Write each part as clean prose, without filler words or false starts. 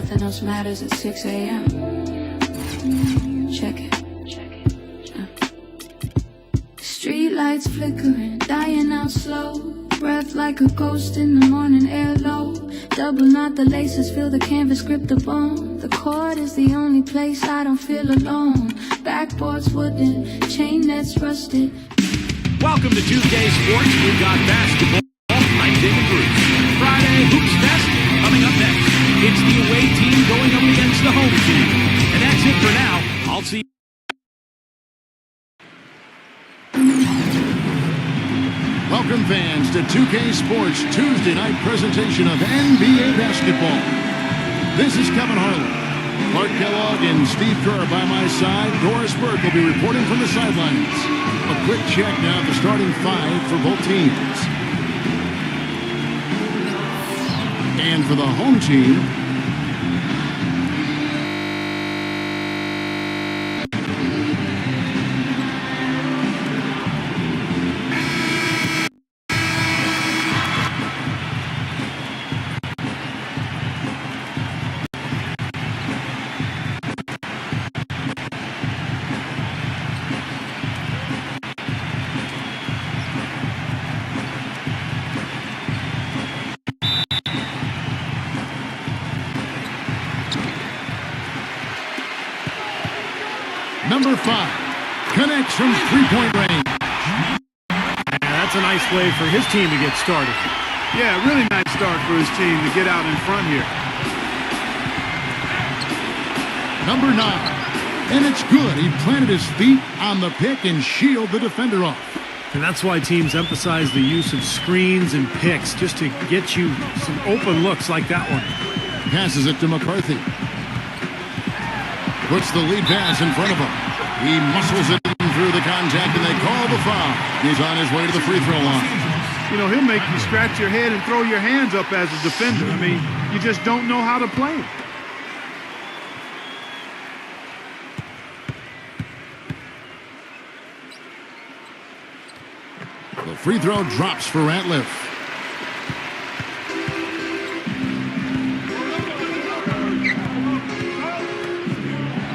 Nothing else matters at 6 a.m. Check it. Street lights flickering, dying out slow. Breath like a ghost in the morning air low. Double knot the laces, feel the canvas grip the bone. The chord is the only place I don't feel alone. Backboards wooden, chain nets rusted. Welcome to 2K Sports. We've got basketball. I'm David Bruce. Friday Hoops Fest coming up next. It's the away team going up against the home team. And that's it for now. I'll see you. Welcome fans to 2K Sports Tuesday night presentation of NBA basketball. This is Kevin Harlan. Clark Kellogg and Steve Kerr by my side. Doris Burke will be reporting from the sidelines. A quick check now at the starting five for both teams. And for the home team, number 5 connects from three-point range. Yeah, that's a nice way for his team to get started. Yeah, really nice start for his team to get out in front here. Number 9, and it's good. He planted his feet on the pick and shielded the defender off. And that's why teams emphasize the use of screens and picks, just to get you some open looks like that one. Passes it to McCarthy. Puts the lead pass in front of him. He muscles it in through the contact, and they call the foul. He's on his way to the free throw line. You know, he'll make you scratch your head and throw your hands up as a defender. I mean, you just don't know how to play it. The free throw drops for Ratliff.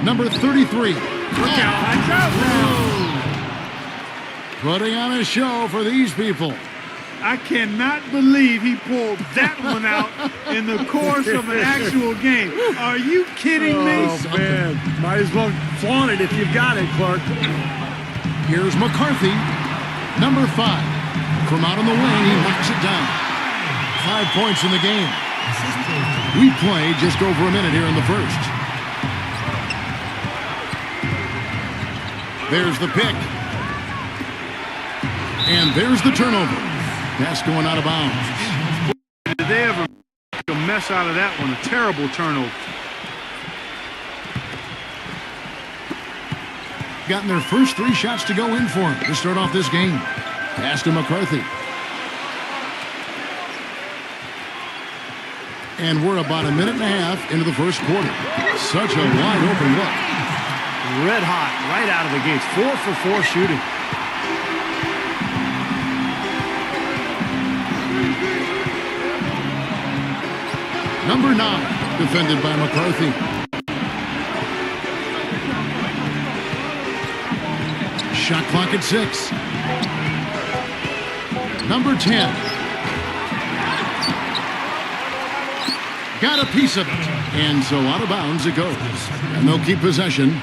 Number 33. Putting on a show for these people. I cannot believe he pulled that one out in the course of an actual game. Are you kidding me? Oh, man. Might as well flaunt it if you've got it, Clark. Here's McCarthy. Number 5. From out on the wing, he knocks it down. 5 points in the game. We played just over a minute here in the first. There's the pick. And there's the turnover. Pass going out of bounds. Did they ever make a mess out of that one? A terrible turnover. Gotten their first 3 shots to go in for him to start off this game. Pass to McCarthy. And we're about a minute and a half into the first quarter. Such a wide open look. Red hot right out of the gates. 4 for 4 shooting. Number 9, defended by McCarthy. Shot clock at 6. Number 10. Got a piece of it. And so out of bounds it goes. And they'll keep possession.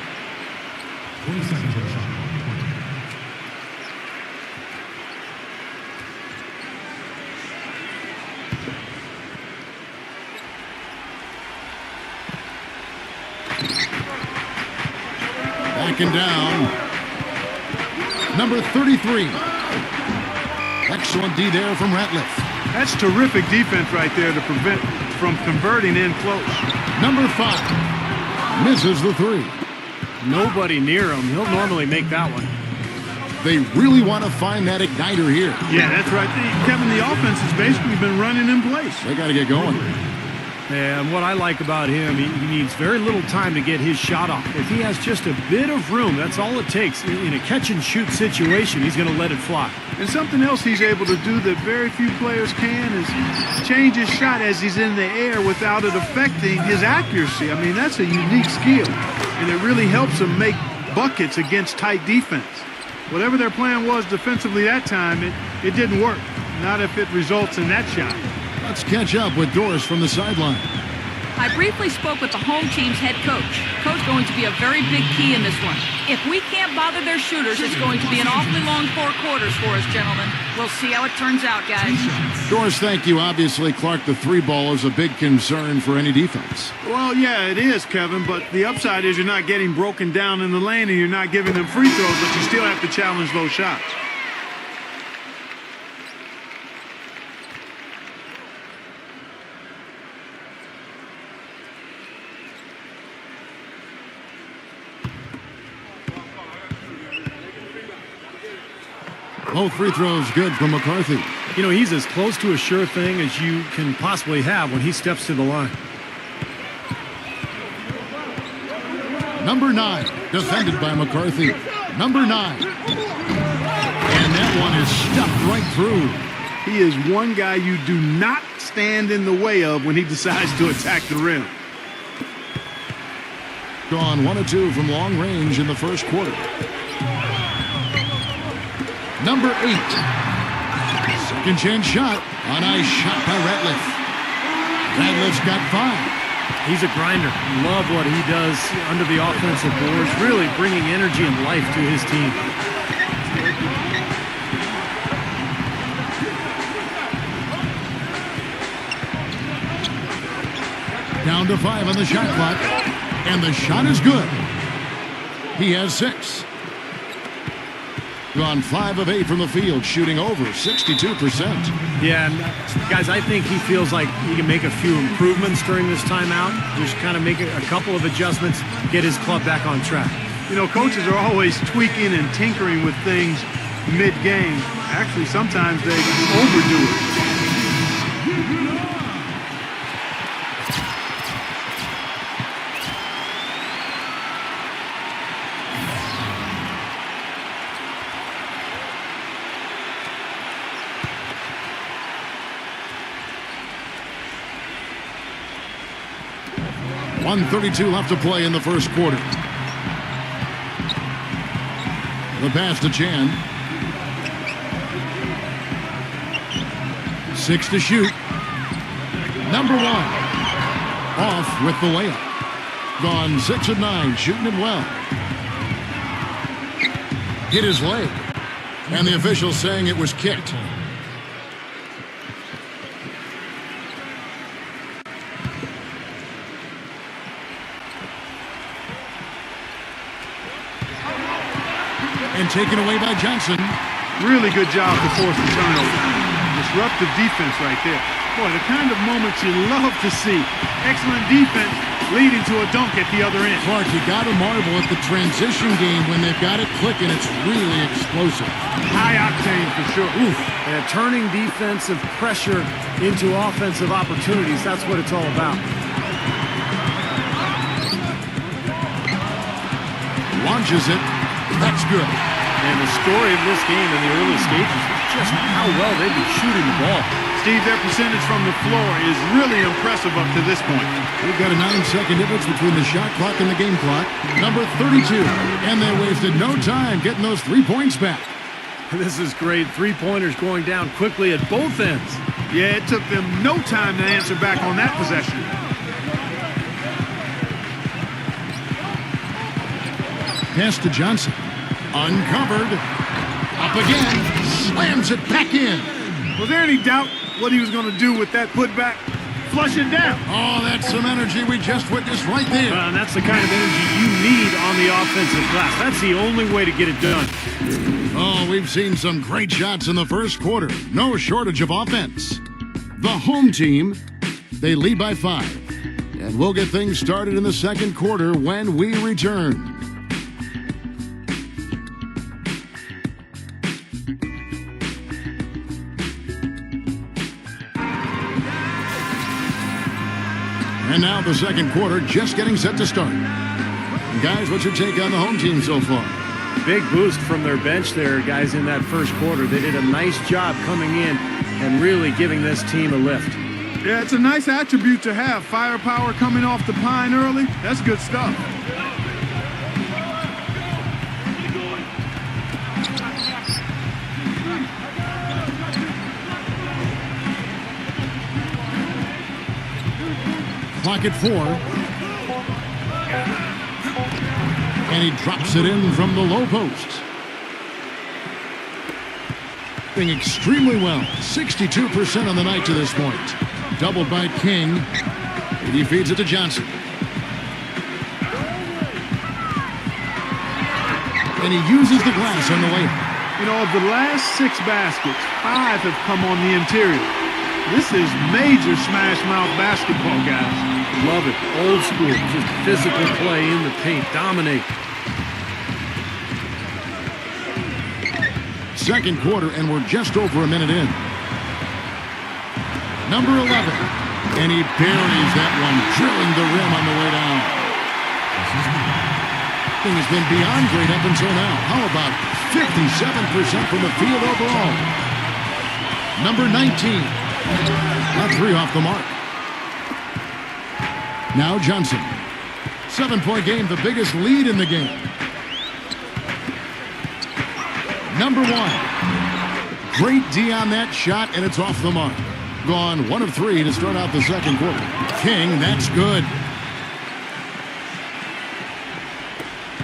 Backing down. Number 33. Excellent D there from Ratliff. That's terrific defense right there to prevent from converting in close. Number 5. Misses the 3. Nobody near him. He'll normally make that one. They really want to find that igniter here. Yeah, that's right. Kevin, the offense has basically been running in place. They got to get going. And what I like about him, he needs very little time to get his shot off. If he has just a bit of room, that's all it takes. In a catch-and-shoot situation, he's going to let it fly. And something else he's able to do that very few players can is change his shot as he's in the air without it affecting his accuracy. I mean, that's a unique skill, and it really helps him make buckets against tight defense. Whatever their plan was defensively that time, it didn't work. Not if it results in that shot. Let's catch up with Doris from the sideline. I briefly spoke with the home team's head coach. Coach going to be a very big key in this one. If we can't bother their shooters, it's going to be an awfully long 4 quarters for us, gentlemen. We'll see how it turns out, guys. Doris, thank you. Obviously, Clark, the 3-ball is a big concern for any defense. Well, yeah, it is, Kevin, but the upside is you're not getting broken down in the lane and you're not giving them free throws, but you still have to challenge those shots. Both free throws good from McCarthy. You know, he's as close to a sure thing as you can possibly have when he steps to the line. Number 9, defended by McCarthy. Number 9. And that one is stuffed right through. He is one guy you do not stand in the way of when he decides to attack the rim. Gone 1 of 2 from long range in the first quarter. Number 8. Second chance shot. A nice shot by Ratliff. Ratliff's got 5. He's a grinder. Love what he does under the offensive boards, really bringing energy and life to his team. Down to 5 on the shot clock. And the shot is good. He has 6. Gone 5 of 8 from the field, shooting over 62%. Yeah, and guys, I think he feels like he can make a few improvements during this timeout. Just kind of make a couple of adjustments, get his club back on track. You know, coaches are always tweaking and tinkering with things mid-game. Actually, sometimes they overdo it. .132 left to play in the first quarter. The pass to Chan. 6 to shoot. Number 1. Off with the layup. Gone 6 of 9, shooting it well. Hit his leg. And the official saying it was kicked. And taken away by Johnson. Really good job to force the turnover. Disruptive defense right there. Boy, the kind of moments you love to see. Excellent defense leading to a dunk at the other end. Clark, you got to marvel at the transition game when they've got it clicking. It's really explosive. High octane for sure. Oof. And turning defensive pressure into offensive opportunities. That's what it's all about. Launches it. That's good. And the story of this game in the early stages is just how well they've been shooting the ball. Steve, their percentage from the floor is really impressive up to this point. We've got a 9-second difference between the shot clock and the game clock. Number 32. And they wasted no time getting those 3 points back. This is great. 3-pointers going down quickly at both ends. Yeah, it took them no time to answer back on that possession. Pass to Johnson. Uncovered. Up again. Slams it back in. Was there any doubt what he was going to do with that putback? Flush it down. Oh, that's some energy we just witnessed right there. And that's the kind of energy you need on the offensive glass. That's the only way to get it done. Oh, we've seen some great shots in the first quarter. No shortage of offense. The home team, they lead by 5. And we'll get things started in the second quarter when we return. And now the second quarter just getting set to start. Guys, what's your take on the home team so far? Big boost from their bench there, guys, in that first quarter. They did a nice job coming in and really giving this team a lift. Yeah, it's a nice attribute to have. Firepower coming off the pine early. That's good stuff. Clock at 4. And he drops it in from the low post. Doing extremely well. 62% on the night to this point. Doubled by King. And he feeds it to Johnson. And he uses the glass on the layup. You know, of the last 6 baskets, 5 have come on the interior. This is major smash mouth basketball, guys. Love it. Old school. Just physical play in the paint. Dominate. Second quarter, and we're just over a minute in. Number 11. And he buries that one, drilling the rim on the way down. Thing has been beyond great up until now. How about 57% from the field overall? Number 19. Not 3 off the mark. Now Johnson. 7-point game, the biggest lead in the game. Number 1. Great D on that shot, and it's off the mark. Gone 1 of 3 to start out the second quarter. King, that's good.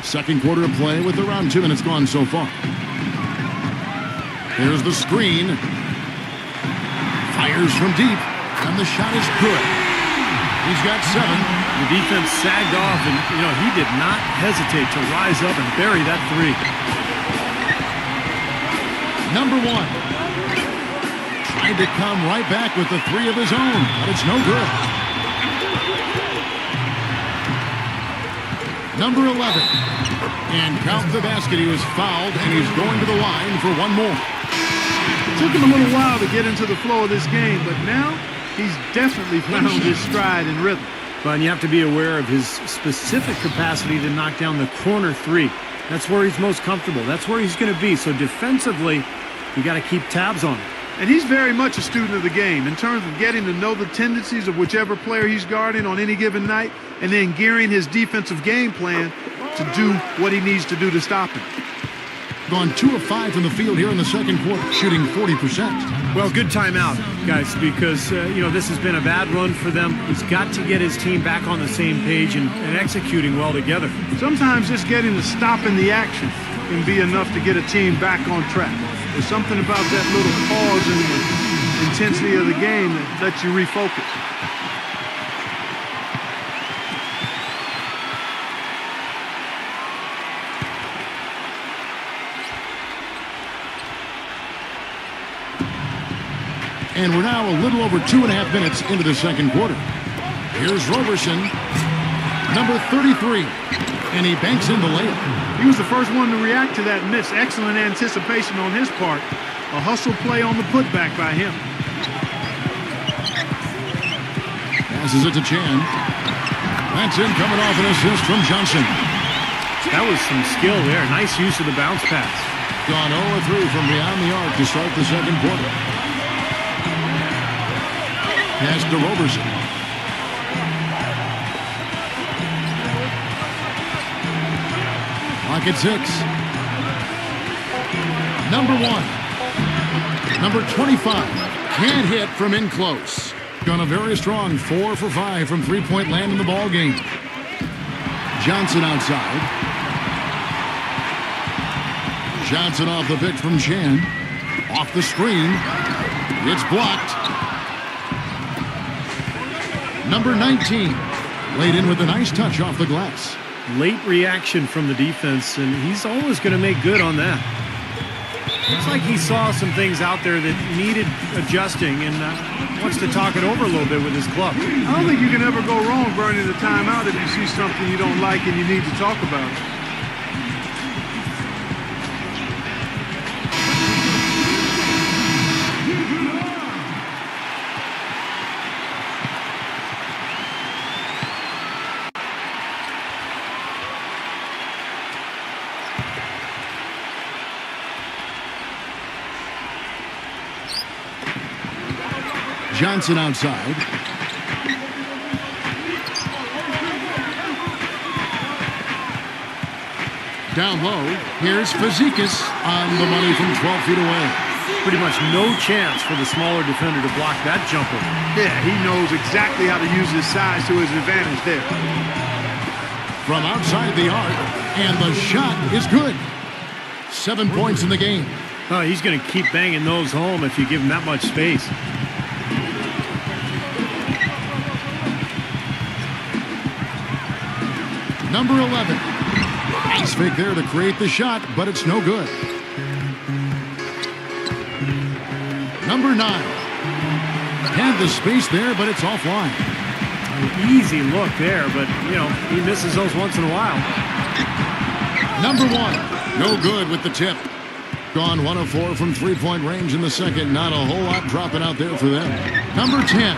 Second quarter of play with around 2 minutes gone so far. Here's the screen. Fires from deep, and the shot is good. He's got 7. The defense sagged off, and, he did not hesitate to rise up and bury that 3. Number 1. Tried to come right back with the 3 of his own, but it's no good. Number 11. And count the basket. He was fouled, and he's going to the line for one more. Took him a little while to get into the flow of this game, but now he's definitely found his stride and rhythm. But you have to be aware of his specific capacity to knock down the corner 3. That's where he's most comfortable. That's where he's going to be. So defensively, you got to keep tabs on him. And he's very much a student of the game in terms of getting to know the tendencies of whichever player he's guarding on any given night and then gearing his defensive game plan to do what he needs to do to stop him. Gone 2 of 5 from the field here in the second quarter, shooting 40%. Well, good timeout, guys, because, this has been a bad run for them. He's got to get his team back on the same page and executing well together. Sometimes just getting to stop in the action can be enough to get a team back on track. There's something about that little pause in the intensity of the game that lets you refocus. And we're now a little over 2.5 minutes into the second quarter. Here's Roberson, number 33, and he banks in the layup. He was the first one to react to that miss. Excellent anticipation on his part. A hustle play on the putback by him. Passes it to Chan. That's in, coming off an assist from Johnson. That was some skill there. Nice use of the bounce pass. Gone 0-3 from beyond the arc to start the second quarter. Pass to Roberson. Clock at 6. Number 1. Number 25. Can't hit from in close. Gone a very strong 4 for 5 from three-point land in the ball game. Johnson outside. Johnson off the pick from Chan. Off the screen. It's blocked. Number 19. Laid in with a nice touch off the glass. Late reaction from the defense, and he's always going to make good on that. Looks like he saw some things out there that needed adjusting and wants to talk it over a little bit with his club. I don't think you can ever go wrong burning a timeout if you see something you don't like and you need to talk about it. Johnson outside. Down low, here's Fazekas on the money from 12 feet away. Pretty much no chance for the smaller defender to block that jumper. Yeah, he knows exactly how to use his size to his advantage there. From outside the arc, and the shot is good. 7 points in the game. Oh, he's going to keep banging those home if you give him that much space. Number 11. Nice fake there to create the shot, but it's no good. Number 9. Had the space there, but it's offline. An easy look there, but, you know, he misses those once in a while. Number 1. No good with the tip. Gone 1 of 4 from three-point range in the second. Not a whole lot dropping out there for them. Number 10.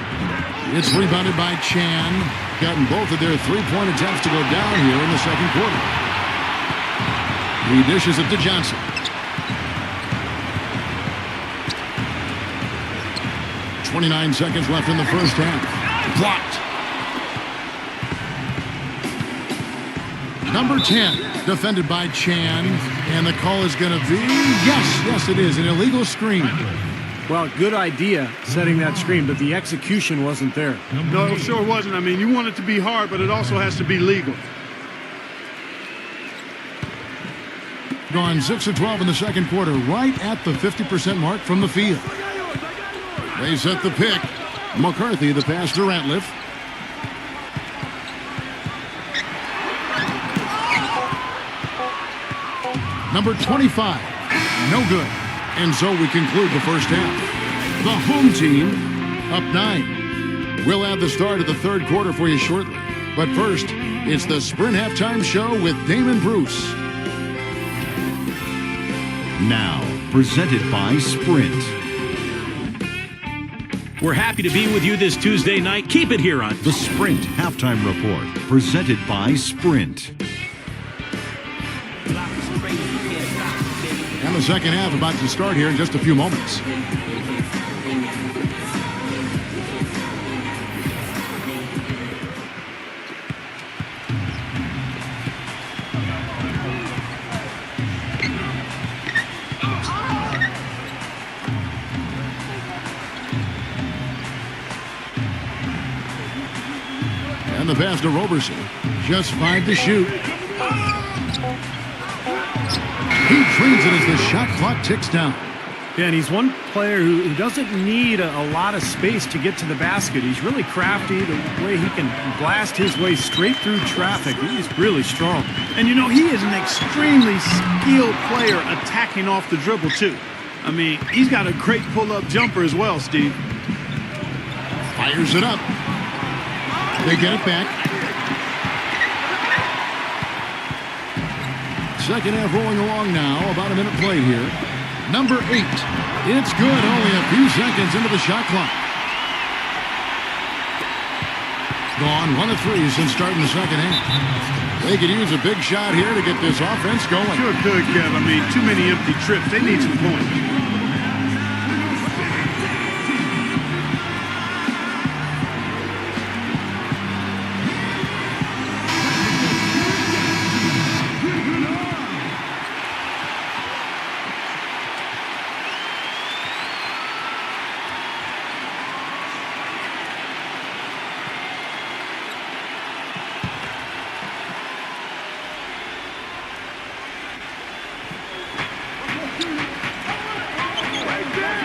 It's rebounded by Chan. Gotten both of their three-point attempts to go down here in the second quarter. He dishes it to Johnson. .29 seconds left in the first half. Blocked. Number 10, defended by Chan. And the call is going to be, yes, it is, an illegal screen. Well, good idea setting that screen, but the execution wasn't there. No, it sure wasn't. I mean, you want it to be hard, but it also has to be legal. Gone 6 of 12 in the second quarter, right at the 50% mark from the field. They set the pick. McCarthy, the pass to Ratliff. Number 25, no good. And so we conclude the first half. The home team up 9. We'll have the start of the third quarter for you shortly. But first, it's the Sprint Halftime Show with Damon Bruce. Now, presented by Sprint. We're happy to be with you this Tuesday night. Keep it here on The Sprint Halftime Report, presented by Sprint. And the second half about to start here in just a few moments. And the pass to Roberson. Just 5 to shoot. He drains it as the shot clock ticks down. Yeah, and he's one player who doesn't need a lot of space to get to the basket. He's really crafty. The way he can blast his way straight through traffic, he's really strong. And, you know, he is an extremely skilled player attacking off the dribble, too. I mean, he's got a great pull-up jumper as well, Steve. Fires it up. They get it back. Second half rolling along now. About a minute played here. Number 8. It's good. Only a few seconds into the shot clock. Gone 1 of 3 since starting the second half. They could use a big shot here to get this offense going. Sure could, Kev. I mean, too many empty trips. They need some points.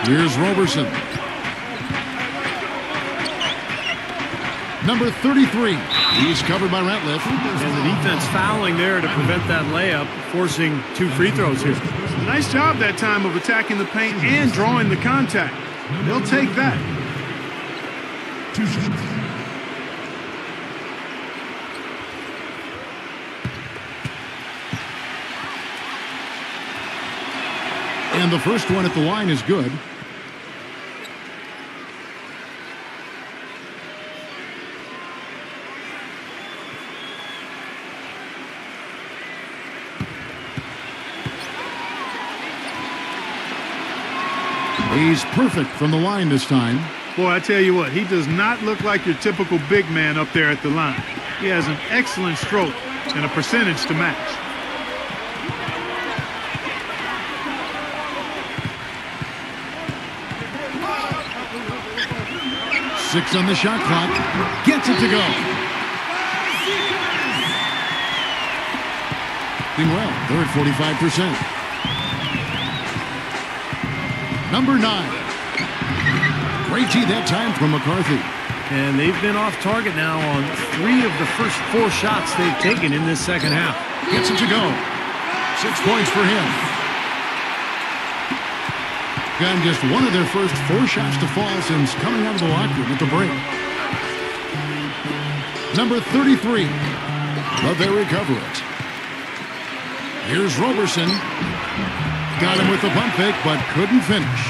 Here's Roberson. Number 33. He's covered by Ratliff. And the defense fouling there to prevent that layup, forcing 2 free throws here. Nice job that time of attacking the paint and drawing the contact. They'll take that. And the first one at the line is good. He's perfect from the line this time. Boy, I tell you what, he does not look like your typical big man up there at the line. He has an excellent stroke and a percentage to match. Six on the shot clock. Gets it to go. Doing well. They're at 45%. Number 9. Great tee that time from McCarthy. And they've been off target now on 3 of the first 4 shots they've taken in this second half. Gets it to go. 6 points for him. Gotten just one of their first 4 shots to fall since coming out of the locker room at the break. Number 33. But they recover it. Here's Roberson. Got him with the pump fake, but couldn't finish.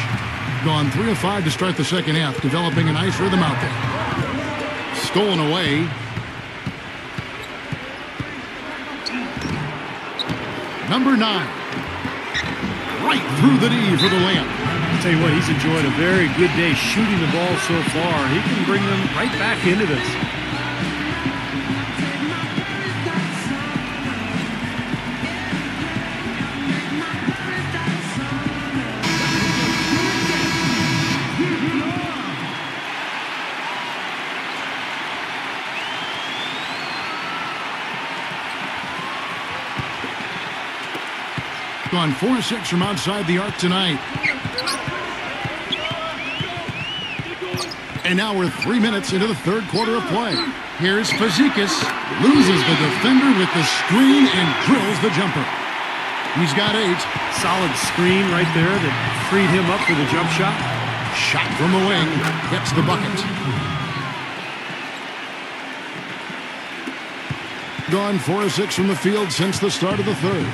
Gone 3 of 5 to start the second half, developing a nice rhythm out there. Stolen away. Number 9. Right through the knee for the layup. I'll tell you what, he's enjoyed a very good day shooting the ball so far. He can bring them right back into this. Gone 4-6 from outside the arc tonight. And now we're 3 minutes into the third quarter of play. Here's Fazekas. Loses the defender with the screen and drills the jumper. He's got 8. Solid screen right there that freed him up for the jump shot. Shot from the wing. Gets the bucket. Gone 4-6 from the field since the start of the third.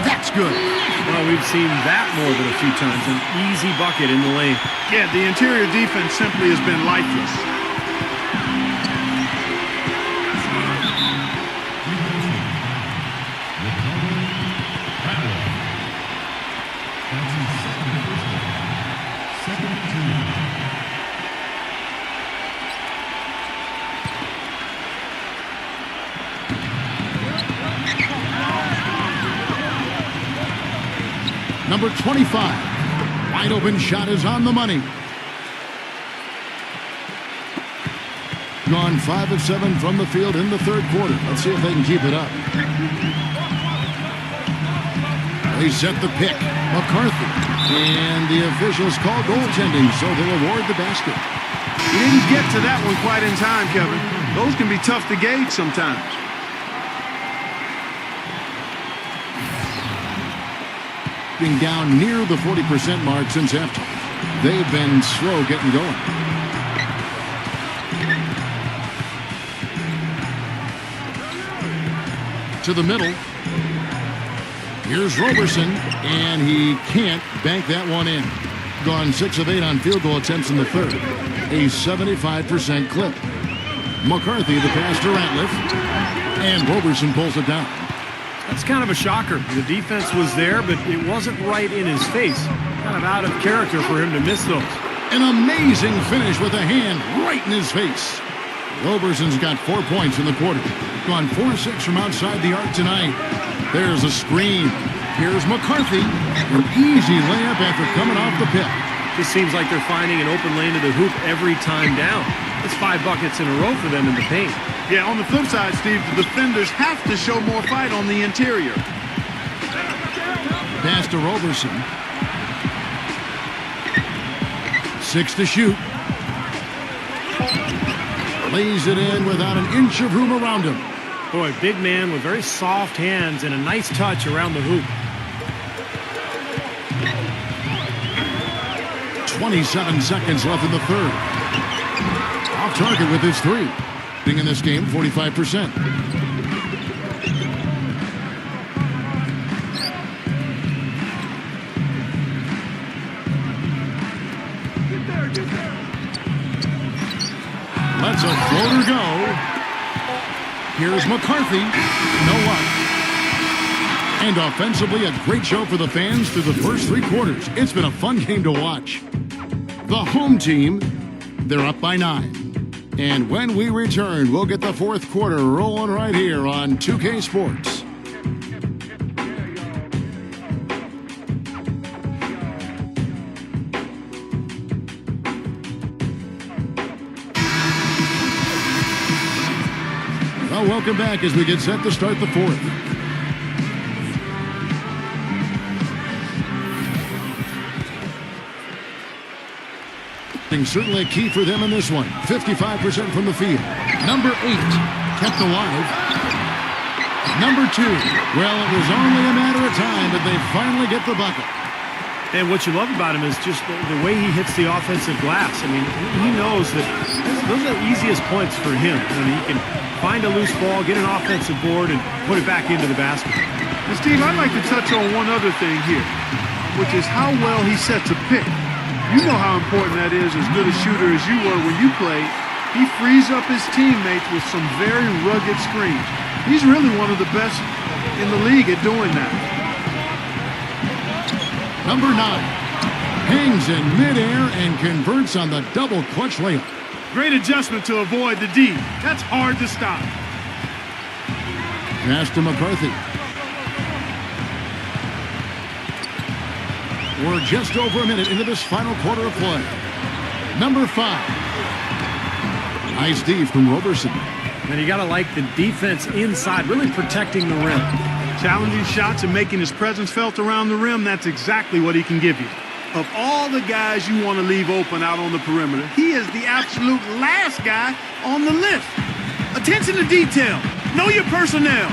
That's good. Well, we've seen that more than a few times. An easy bucket in the lane. Yeah, the interior defense simply has been lifeless. Number 25. Wide open shot is on the money. Gone 5 of 7 from the field in the third quarter. Let's see if they can keep it up. They set the pick. McCarthy. And the officials call goaltending, so they'll award the basket. He didn't get to that one quite in time, Kevin. Those can be tough to gauge sometimes. Being down near the 40% mark since halftime. They've been slow getting going. To the middle. Here's Roberson, and he can't bank that one in. Gone 6 of 8 on field goal attempts in the third. A 75% clip. McCarthy, the pass to Ratliff, and Roberson pulls it down. That's kind of a shocker. The defense was there, but it wasn't right in his face. Kind of out of character for him to miss those. An amazing finish with a hand right in his face. Roberson's got 4 points in the quarter. Gone 4-6 from outside the arc tonight. There's a screen. Here's McCarthy. An easy layup after coming off the pick. Just seems like they're finding an open lane to the hoop every time down. It's 5 buckets in a row for them in the paint. Yeah, on the flip side, Steve, the defenders have to show more fight on the interior. Pass to Roberson. 6 to shoot. Lays it in without an inch of room around him. Boy, big man with very soft hands and a nice touch around the hoop. 27 seconds left in the third. Off target with his 3. Being in this game, 45%. Lets a floater go. Here's McCarthy. No luck. And offensively, a great show for the fans through the first 3 quarters. It's been a fun game to watch. The home team, they're up by 9. And when we return, we'll get the 4th quarter rolling right here on 2K Sports. Well, welcome back as we get set to start the 4th. Certainly a key for them in this one. 55% from the field. Number 8, kept alive. Number 2, well, it was only a matter of time, but they finally get the bucket. And what you love about him is just the way he hits the offensive glass. I mean, he knows that those are the easiest points for him. When he can find a loose ball, get an offensive board, and put it back into the basket. And Steve, I'd like to touch on one other thing here, which is how well he sets a pick. You know how important that is, as good a shooter as you were when you played. He frees up his teammates with some very rugged screens. He's really one of the best in the league at doing that. Number 9 hangs in midair and converts on the double clutch layup. Great adjustment to avoid the D. That's hard to stop. Pass to McCarthy. We're just over a minute into this final quarter of play. Number 5. Nice D from Roberson. And you got to like the defense inside, really protecting the rim. Challenging shots and making his presence felt around the rim, that's exactly what he can give you. Of all the guys you want to leave open out on the perimeter, he is the absolute last guy on the list. Attention to detail. Know your personnel.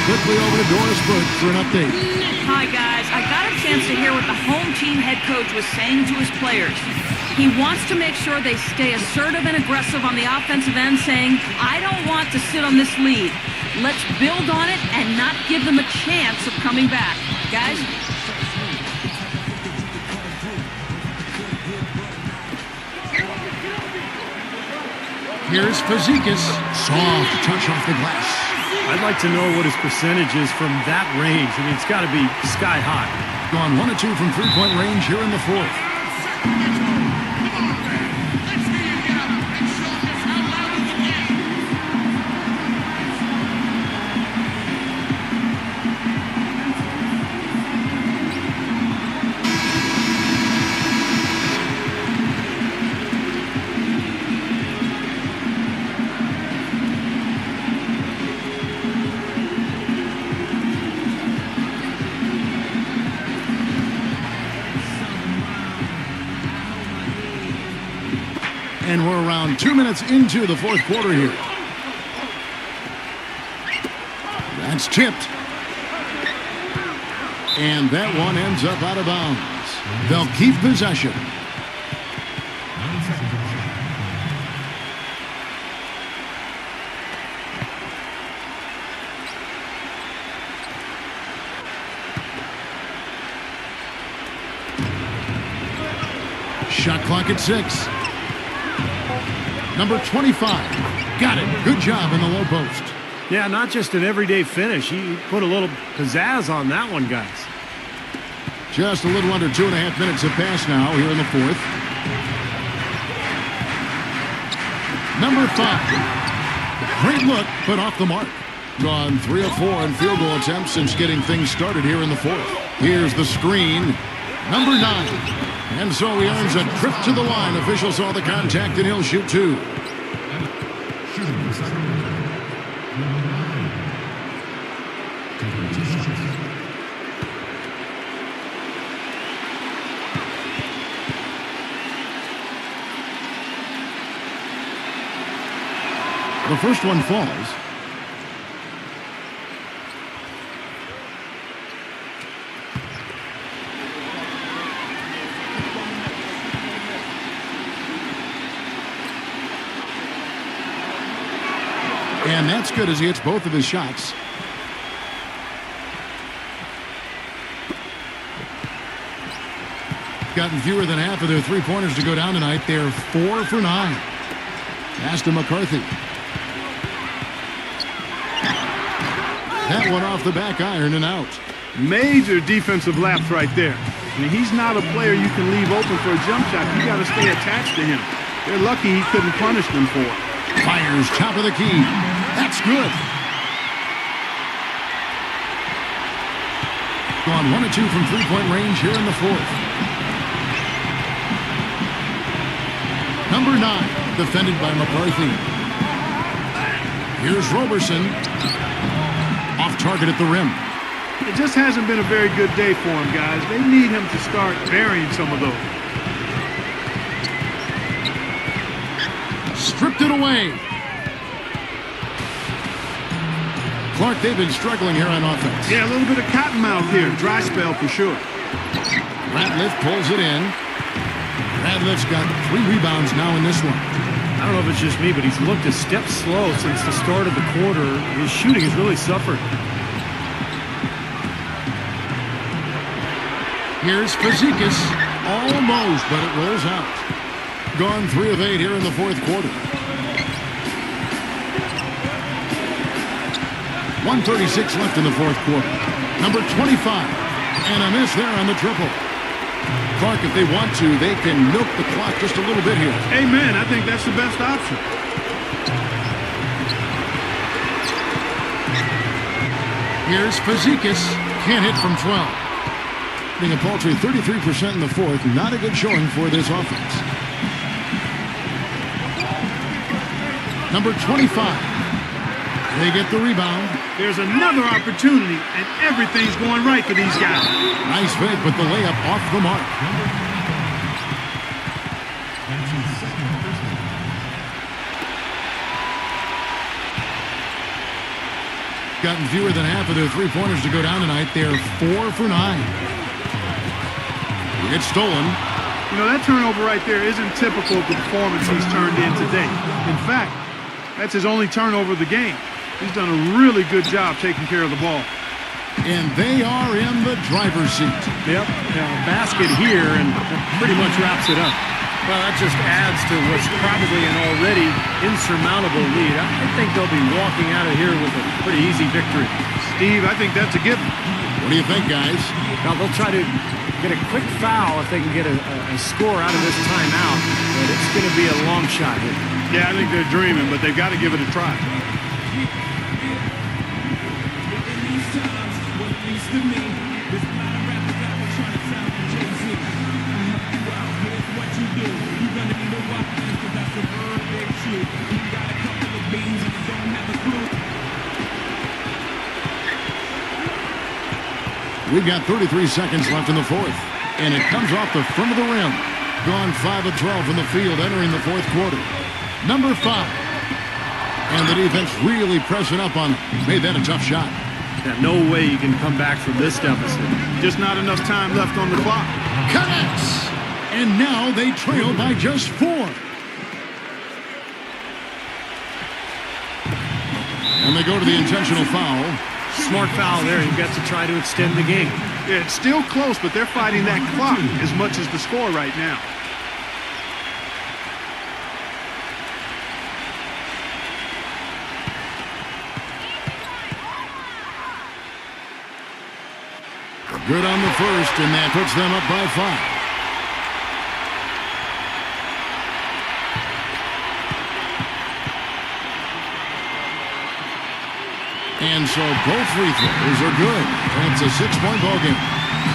Quickly over to Doris Burke for an update. Hi, guys. I got a chance to hear what the home team head coach was saying to his players. He wants to make sure they stay assertive and aggressive on the offensive end, saying, I don't want to sit on this lead. Let's build on it and not give them a chance of coming back. Guys? Here's Fazekas. Soft touch off the glass. I'd like to know what his percentage is from that range. I mean, it's got to be sky high. Gone 1 of 2 from 3-point range here in the 4th. And we're around 2 minutes into the 4th quarter here. That's tipped. And that one ends up out of bounds. They'll keep possession. Shot clock at 6. Number 25. Got it. Good job in the low post. Yeah, not just an everyday finish. He put a little pizzazz on that one, guys. Just a little under 2.5 minutes have passed now here in the 4th. Number 5. Great look, but off the mark. Gone 3 of 4 in field goal attempts since getting things started here in the 4th. Here's the screen. Number 9. And so he earns a trip to the line. Officials saw the contact, and he'll shoot 2. The first one falls. And that's good as he hits both of his shots. Gotten fewer than half of their three-pointers to go down tonight. They're 4 for 9. Pass to McCarthy. That one off the back iron and out. Major defensive lapse right there. I mean, he's not a player you can leave open for a jump shot. You got to stay attached to him. They're lucky he couldn't punish them for it. Fires top of the key. That's good. Gone 1 of 2 from three-point range here in the fourth. Number 9, defended by McCarthy. Here's Roberson. Off target at the rim. It just hasn't been a very good day for him, guys. They need him to start varying some of those. Stripped it away. Clark, they've been struggling here on offense. Yeah, a little bit of cottonmouth here. Dry spell for sure. Ratliff pulls it in. Ratliff's got 3 rebounds now in this one. I don't know if it's just me, but he's looked a step slow since the start of the quarter. His shooting has really suffered. Here's Fazekas. Almost, but it rolls out. Gone 3 of 8 here in the fourth quarter. 1:36 left in the fourth quarter. Number 25. And a miss there on the triple. Clark, if they want to, they can milk the clock just a little bit here. Amen. I think that's the best option. Here's Fazekas. Can't hit from 12. Being a paltry 33% in the fourth. Not a good showing for this offense. Number 25. They get the rebound. There's another opportunity, and everything's going right for these guys. Nice fake, but the layup off the mark. Gotten fewer than half of their three-pointers to go down tonight. They're 4 for 9. It's stolen. You know, that turnover right there isn't typical of the performance he's turned in today. In fact, that's his only turnover of the game. He's done a really good job taking care of the ball. And they are in the driver's seat. Yep, basket here, and that pretty much wraps it up. Well, that just adds to what's probably an already insurmountable lead. I think they'll be walking out of here with a pretty easy victory. Steve, I think that's a given. What do you think, guys? Now, they'll try to get a quick foul if they can get a score out of this timeout, but it's going to be a long shot here. Yeah, I think they're dreaming, but they've got to give it a try. We've got 33 seconds left in the fourth. And it comes off the front of the rim. Gone 5 of 12 from the field entering the fourth quarter. Number 5. And the defense really pressing up on him. Made that a tough shot. Yeah, no way you can come back from this deficit. Just not enough time left on the clock. Connects! And now they trail by just 4. And they go to the intentional foul. Smart foul there. You've got to try to extend the game. Yeah, it's still close, but they're fighting that clock as much as the score right now. Good on the first, and that puts them up by 5. And so both free throws are good. And it's a 6-point ball game.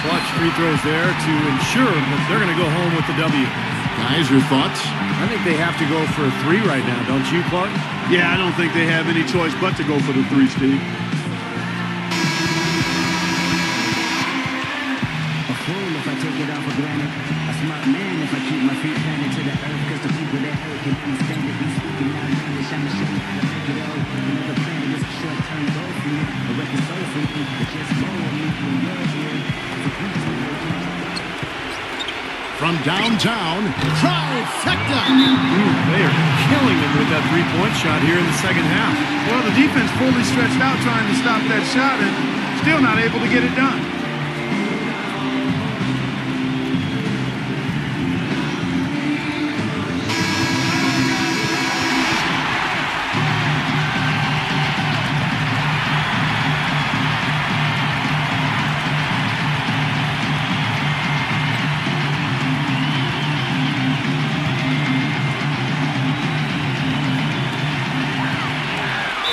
Clutch free throws there to ensure that they're going to go home with the W. Guys, your thoughts? I think they have to go for a 3 right now, don't you, Clark? Yeah, I don't think they have any choice but to go for the 3, Steve. A fool if I take it all for granted. A smart man if I keep my feet planted to the earth. Cause the people that hurt can understand it. Be speaking out language, I'ma show you how to make it all. Another planet is a short-term goal for me. A record soul for me. It's just more of me when you're here. From downtown, trifecta! They are killing them with that three-point shot here in the second half. Well, the defense fully stretched out trying to stop that shot and still not able to get it done.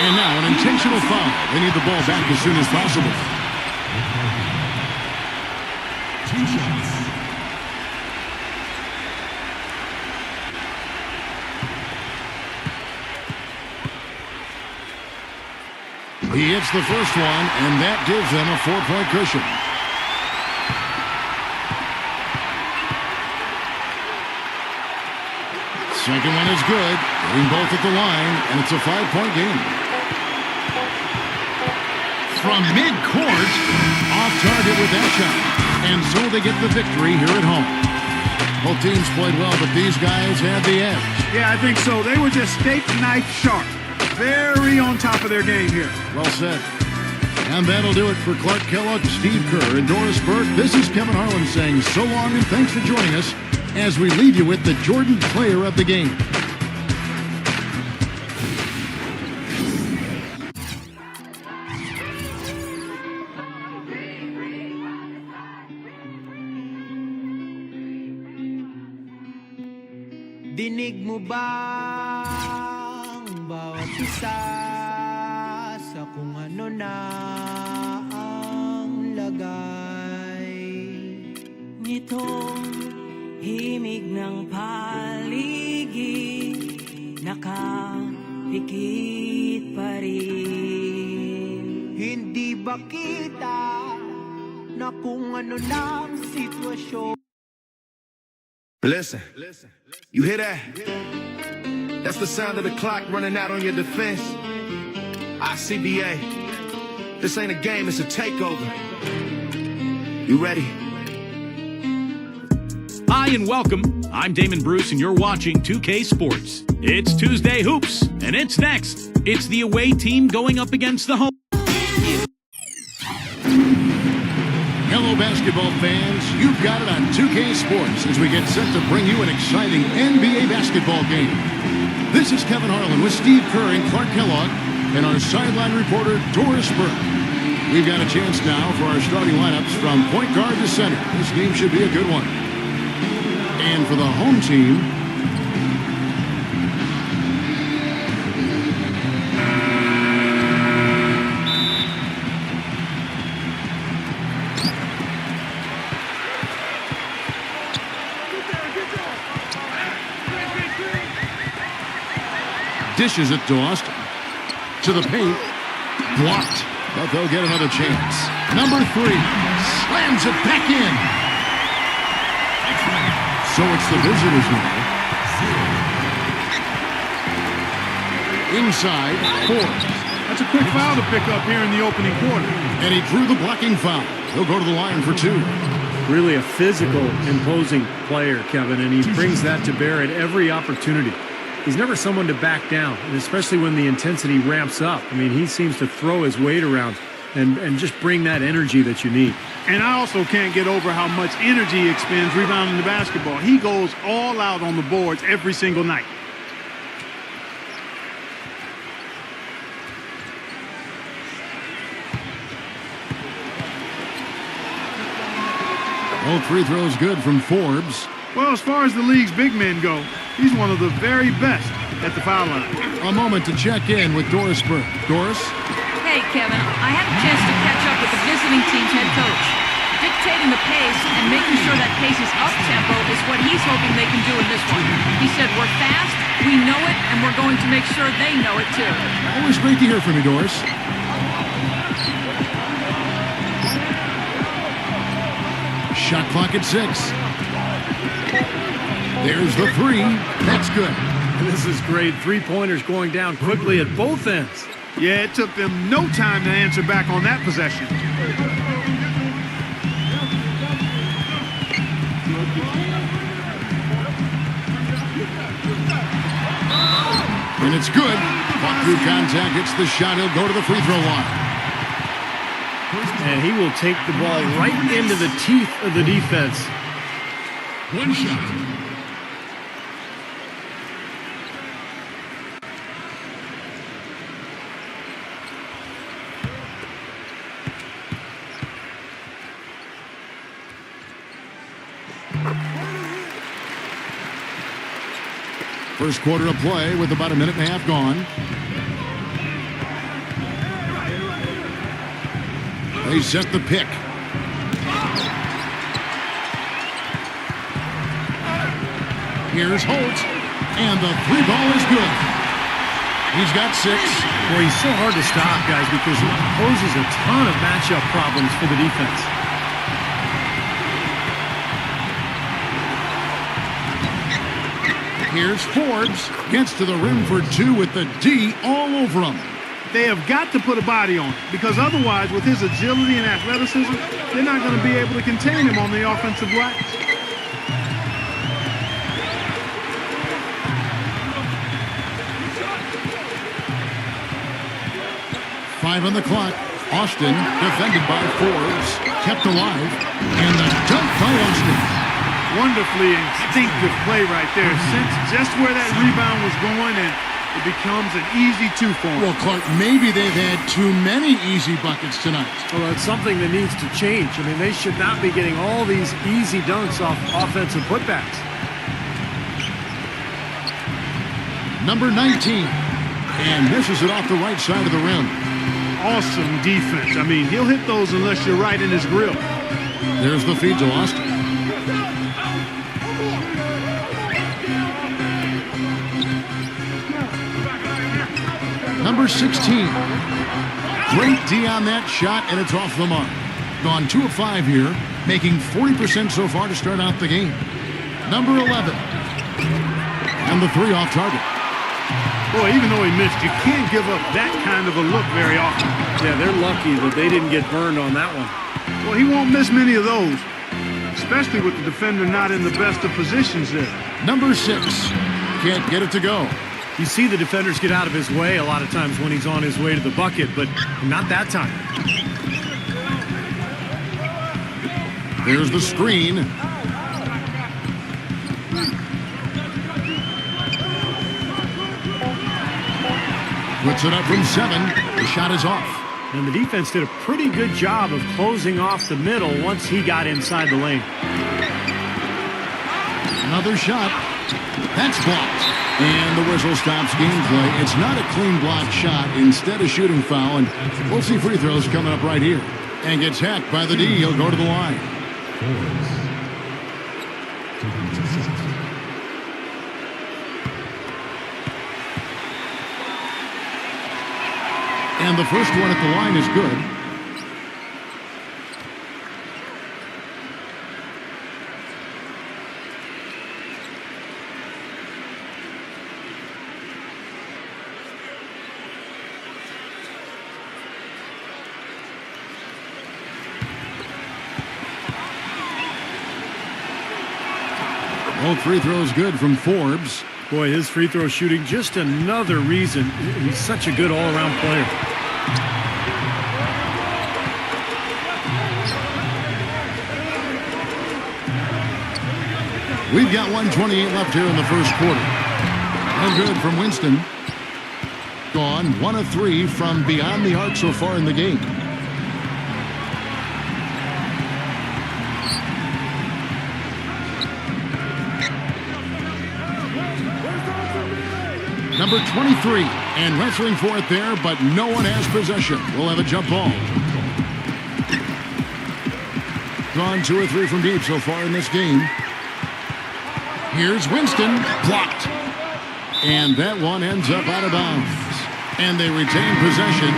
And now an intentional foul. They need the ball back as soon as possible. 2 shots. He hits the first one, and that gives them a 4-point cushion. Second one is good. Getting both at the line, and it's a 5-point game. From midcourt, off target with that shot. And so they get the victory here at home. Both teams played well, but these guys had the edge. Yeah, I think so. They were just steak knife sharp. Very on top of their game here. Well said. And that'll do it for Clark Kellogg, Steve Kerr, and Doris Burke. This is Kevin Harlan saying so long and thanks for joining us as we leave you with the Jordan player of the game. Dinig mo ba ang bawat isa sa kung ano na ang lagay nitong himig ng paligid, nakapikit pa rin. Hindi ba kita na kung ano na ang sitwasyon? Listen, you hear that? That's the sound of the clock running out on your defense. ICBA, this ain't a game, it's a takeover. You ready? Hi and welcome. I'm Damon Bruce and you're watching 2K Sports. It's Tuesday Hoops, and it's next. It's the away team going up against the home. Hello, basketball fans. You've got it on 2K Sports as we get set to bring you an exciting NBA basketball game. This is Kevin Harlan with Steve Kerr and Clark Kellogg and our sideline reporter, Doris Burke. We've got a chance now for our starting lineups from point guard to center. This game should be a good one. And for the home team, dishes it to Austin. To the paint. Blocked. But they'll get another chance. Number 3. Slams it back in. So it's the visitors now. Inside. Forbes. That's a quick foul to pick up here in the opening quarter. And he drew the blocking foul. He'll go to the line for 2. Really a physical, imposing player, Kevin, and he brings that to bear at every opportunity. He's never someone to back down, and especially when the intensity ramps up. I mean, he seems to throw his weight around and just bring that energy that you need. And I also can't get over how much energy he expends rebounding the basketball. He goes all out on the boards every single night. All free throws good from Forbes. Well, as far as the league's big men go, he's one of the very best at the foul line. A moment to check in with Doris Burke. Doris? Hey, Kevin, I had a chance to catch up with the visiting team's head coach. Dictating the pace and making sure that pace is up-tempo is what he's hoping they can do in this one. He said, we're fast, we know it, and we're going to make sure they know it too. Always great to hear from you, Doris. Shot clock at 6. There's the 3. That's good. This is great. 3-pointers going down quickly at both ends. Yeah, it took them no time to answer back on that possession. And it's good. Caught through contact, hits the shot. He'll go to the free throw line. And he will take the ball right into the teeth of the defense. 1 shot. First quarter of play with about a minute and a half gone. They set the pick. Here's Holt, and the three ball is good. He's got 6. Boy, he's so hard to stop, guys, because he poses a ton of matchup problems for the defense. Here's Forbes, gets to the rim for 2 with the D all over him. They have got to put a body on him, because otherwise, with his agility and athleticism, they're not going to be able to contain him on the offensive glass. 5 on the clock. Austin, defended by Forbes, kept alive, and the dunk by Austin. Wonderfully instinctive play right there. Sense just where that rebound was going, and it becomes an easy 2 for him. Well, Clark, maybe they've had too many easy buckets tonight. Well, it's something that needs to change. I mean, they should not be getting all these easy dunks off offensive putbacks. Number 19, and misses it off the right side of the rim. Awesome defense. I mean, he'll hit those unless you're right in his grill. There's the feed to Austin. Number 16. Great D on that shot, and it's off the mark. Gone 2 of 5 here, making 40% so far to start out the game. Number 11. And the 3 off target. Boy, even though he missed, you can't give up that kind of a look very often. Yeah, they're lucky that they didn't get burned on that one. Well, he won't miss many of those, especially with the defender not in the best of positions there. Number 6. Can't get it to go. You see the defenders get out of his way a lot of times when he's on his way to the bucket, but not that time. There's the screen. Puts it up from 7. The shot is off. And the defense did a pretty good job of closing off the middle once he got inside the lane. Another shot. That's blocked. And the whistle stops gameplay. It's not a clean block shot. Instead, a shooting foul. And we'll see free throws coming up right here. And gets hacked by the D. He'll go to the line. And the first one at the line is good. Both free throws good from Forbes. Boy, his free throw shooting, just another reason he's such a good all-around player. We've got 1:28 left here in the first quarter. No good from Winston. Gone 1 of 3 from beyond the arc so far in the game. Number 23, and wrestling for it there, but no one has possession. We'll have a jump ball. Gone 2 or 3 from deep so far in this game. Here's Winston, blocked. And that one ends up out of bounds. And they retain possession.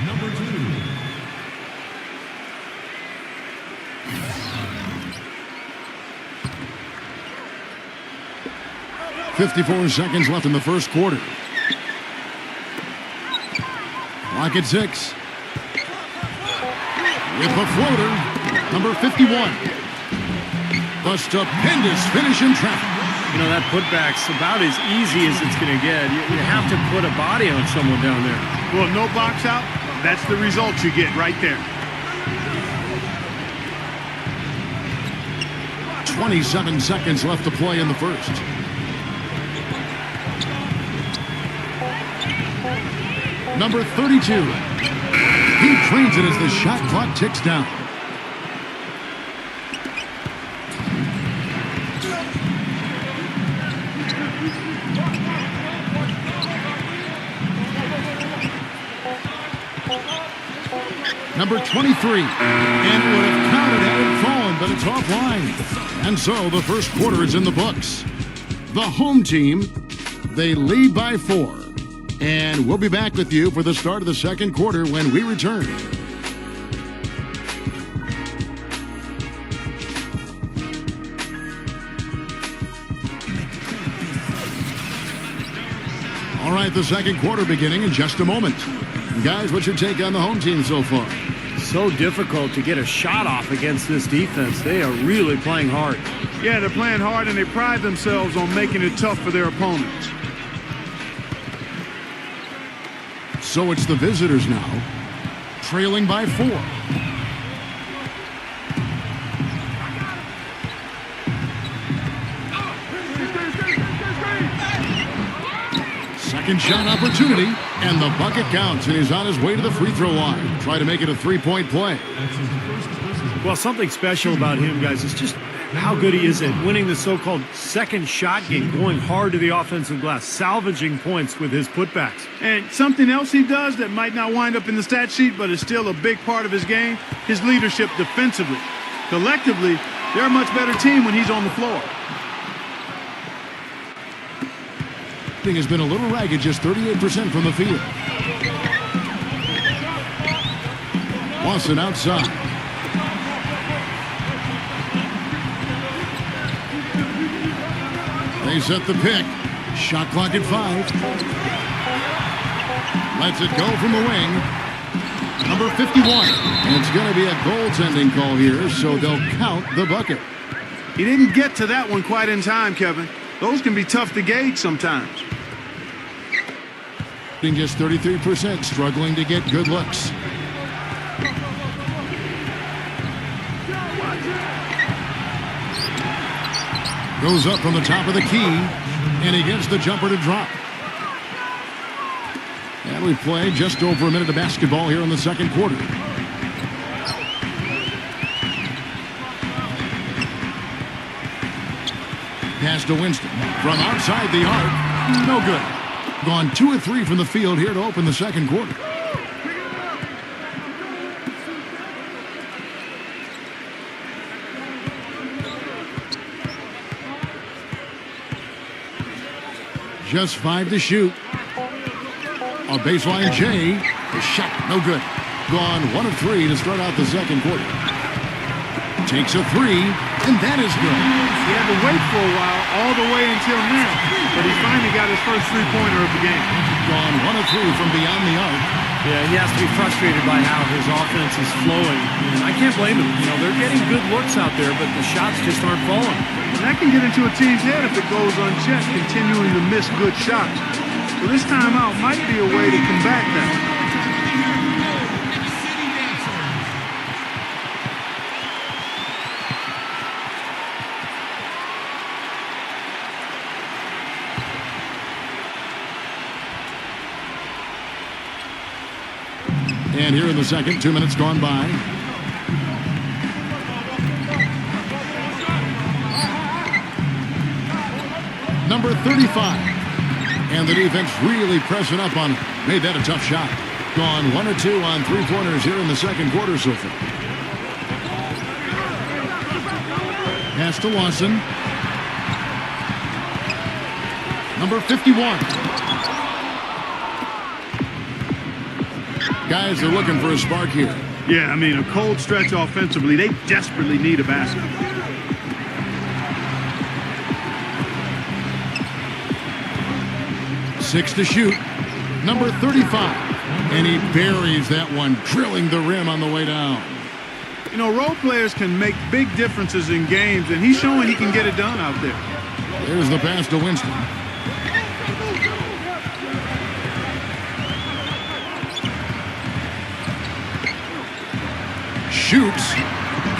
Number 2. 54 seconds left in the first quarter. Clock at 6. With the floater, number 51. The stupendous finish in traffic. You know, that putback's about as easy as it's going to get. You have to put a body on someone down there. Well, no box out, that's the result you get right there. 27 seconds left to play in the first. Number 32. He trains it as the shot clock ticks down. number 23. And it would have counted had it fallen, but it's offline. And so the first quarter is in the books. The home team, they lead by 4. And we'll be back with you for the start of the second quarter when we return. All right, the second quarter beginning in just a moment. Guys, what's your take on the home team so far? So difficult to get a shot off against this defense. They are really playing hard. Yeah, they're playing hard, and they pride themselves on making it tough for their opponents. So it's the visitors now, trailing by 4. Second shot opportunity, and the bucket counts, and he's on his way to the free throw line. Try to make it a three-point play. Well, something special about him, guys, is just how good he is at winning the so-called second shot game, going hard to the offensive glass, salvaging points with his putbacks. And something else he does that might not wind up in the stat sheet, but is still a big part of his game, his leadership defensively. Collectively, they're a much better team when he's on the floor. Has been a little ragged, just 38% from the field. Lawson outside. They set the pick. Shot clock at 5. Lets it go from the wing. Number 51. And it's going to be a goaltending call here, so they'll count the bucket. He didn't get to that one quite in time, Kevin. Those can be tough to gauge sometimes. Just 33%, struggling to get good looks. Goes up from the top of the key, and he gets the jumper to drop. And we play just over a minute of basketball here in the second quarter. Pass to Winston from outside the arc. No good. Gone 2 of 3 from the field here to open the second quarter. Just 5 to shoot. A baseline J. The shot, no good. Gone 1 of 3 to start out the second quarter. Takes a 3, and that is good. He had to wait for a while, all the way until now, but he finally got his first three-pointer of the game. Gone 1 of 3 from beyond the arc. Yeah, he has to be frustrated by how his offense is flowing. And I can't blame him. You know, they're getting good looks out there, but the shots just aren't falling. And that can get into a team's head if it goes unchecked, continuing to miss good shots. So this timeout might be a way to combat that. And here in the second, 2 minutes gone by. Number 35. And the defense really pressing up on him. Made that a tough shot. Gone 1 or 2 on 3-pointers here in the second quarter so far. Pass to Lawson. Number 51. Guys are looking for a spark here. Yeah, I mean, a cold stretch offensively. They desperately need a basket. Six to shoot. Number 35. And he buries that one, drilling the rim on the way down. You know, role players can make big differences in games, and he's showing he can get it done out there. There's the pass to Winston. Shoots,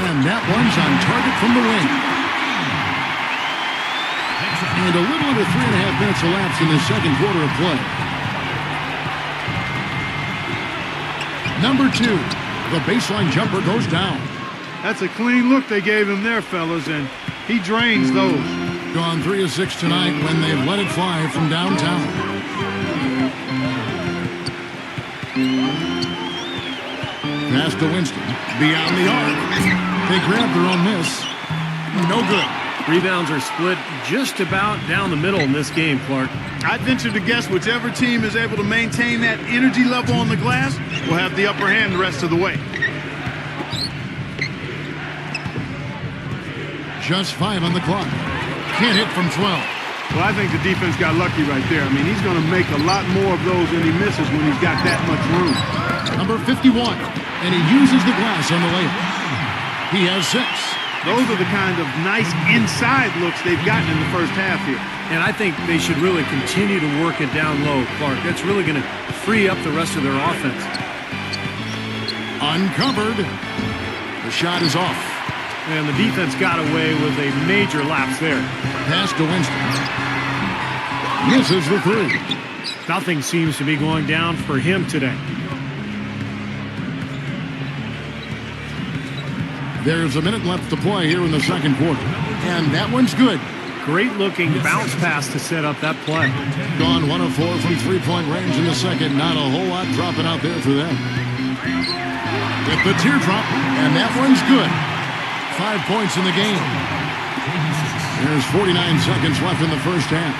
and that one's on target from the wing. And a little under 3.5 minutes elapsed in the second quarter of play. Number 2, the baseline jumper goes down. That's a clean look they gave him there, fellas, and he drains those. Gone 3 of 6 tonight when they've let it fly from downtown. Pass to Winston. Beyond the arc. They grab their own miss. No good. Rebounds are split just about down the middle in this game, Clark. I'd venture to guess whichever team is able to maintain that energy level on the glass will have the upper hand the rest of the way. Just 5 on the clock. Can't hit from 12. Well, I think the defense got lucky right there. I mean, he's going to make a lot more of those than he misses when he's got that much room. Number 51, and he uses the glass on the layup. He has 6. Those are the kind of nice inside looks they've gotten in the first half here. And I think they should really continue to work it down low, Clark. That's really going to free up the rest of their offense. Uncovered. The shot is off. And the defense got away with a major lapse there. Pass to Winston. Misses the 3. Nothing seems to be going down for him today. There's a minute left to play here in the second quarter. And that one's good. Great looking bounce pass to set up that play. Gone 1 of 4 from three-point range in the second. Not a whole lot dropping out there for them. With the teardrop, and that one's good. 5 points in the game. There's 49 seconds left in the first half.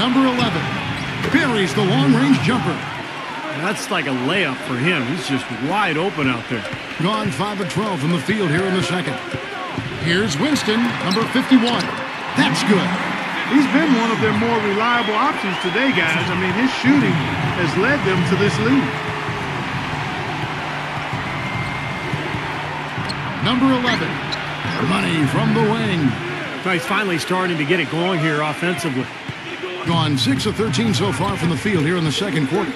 Number 11 buries the long-range jumper. That's like a layup for him. He's just wide open out there. Gone 5 of 12 from the field here in the second. Here's Winston, number 51. That's good. He's been one of their more reliable options today, guys. I mean, his shooting has led them to this lead. Number 11, money from the wing. He's finally starting to get it going here offensively. Gone 6 of 13 so far from the field here in the second quarter.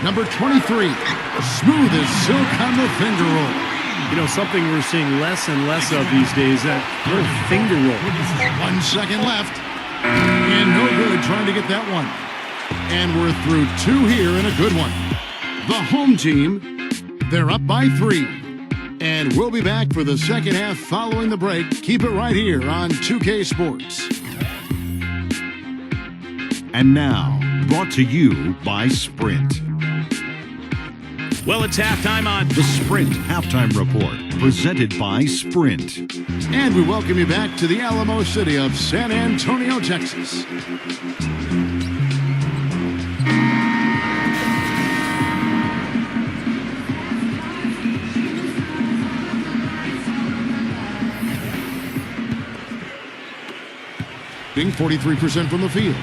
Number 23, smooth as silk on the finger roll. You know, something we're seeing less and less of these days, that little finger roll. 1 second left. And no good trying to get that one. And we're through 2 here and a good one. The home team, they're up by 3. And we'll be back for the second half following the break. Keep it right here on 2K Sports. And now, brought to you by Sprint. Well, it's halftime on The Sprint Halftime Report, presented by Sprint. And we welcome you back to the Alamo City of San Antonio, Texas. Being 43% from the field.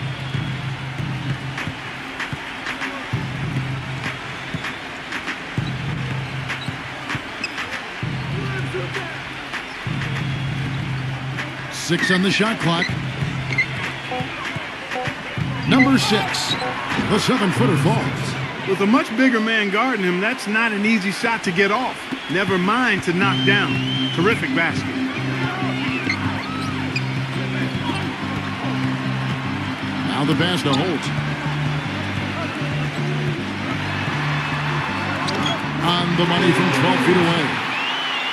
Six on the shot clock. Number 6, the 7-footer falls. With a much bigger man guarding him, that's not an easy shot to get off. Never mind to knock down. Terrific basket. Now the pass to Holt. On the money from 12 feet away.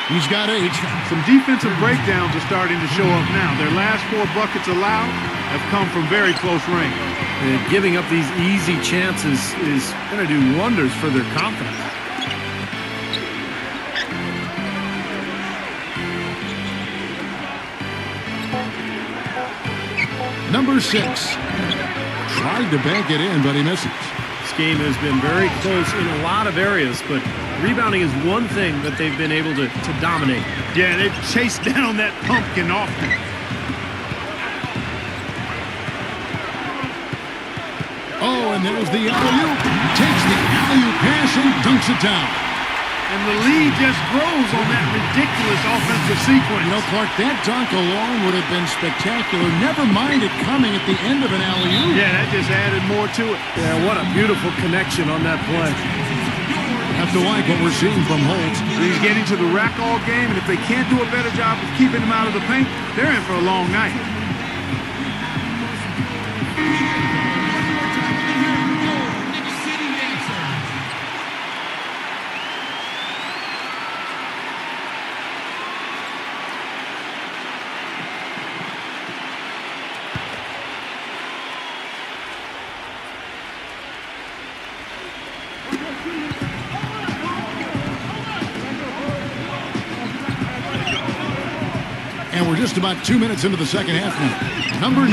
He's got 8. Some defensive breakdowns are starting to show up now. Their last 4 buckets allowed have come from very close range. And giving up these easy chances is going to do wonders for their confidence. Number 6 tried to bank it in, but he misses. This game has been very close in a lot of areas, but rebounding is one thing that they've been able to dominate. Yeah, they've chased down that pumpkin often. Oh, and there's the alley-oop. Takes the alley-oop pass and dunks it down. And the lead just grows on that ridiculous offensive sequence. You know, Clark, that dunk alone would have been spectacular. Never mind it coming at the end of an alley-oop. Yeah, that just added more to it. Yeah, what a beautiful connection on that play. Have to like what we're seeing from Holt. He's getting to the rack all game, and if they can't do a better job of keeping him out of the paint, they're in for a long night. And we're just about 2 minutes into the second half now. Number 9.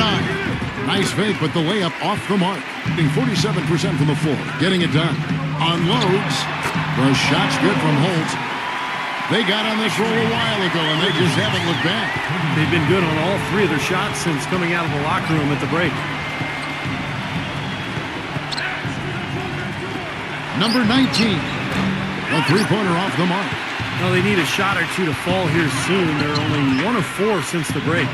Nice fake, but the layup off the mark. Getting 47% from the floor. Getting it done. Unloads. The shot's good from Holt. They got on this roll a while ago, and they just haven't looked back. They've been good on all 3 of their shots since coming out of the locker room at the break. Number 19. A three-pointer off the mark. Well, they need a shot or two to fall here soon. They're only 1 of 4 since the break.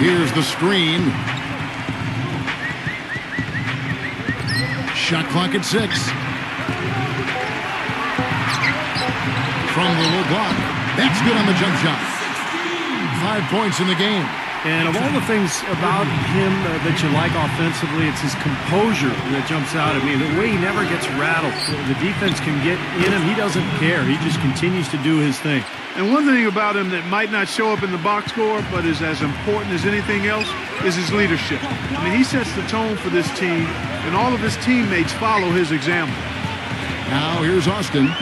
Here's the screen. Shot clock at 6. From the low block. That's good on the jump shot. 5 points in the game. And of all the things about him that you like offensively, it's his composure that jumps out at me. The way he never gets rattled. The defense can get in him. He doesn't care. He just continues to do his thing. And one thing about him that might not show up in the box score, but is as important as anything else, is his leadership. I mean, he sets the tone for this team, and all of his teammates follow his example. Now here's Austin.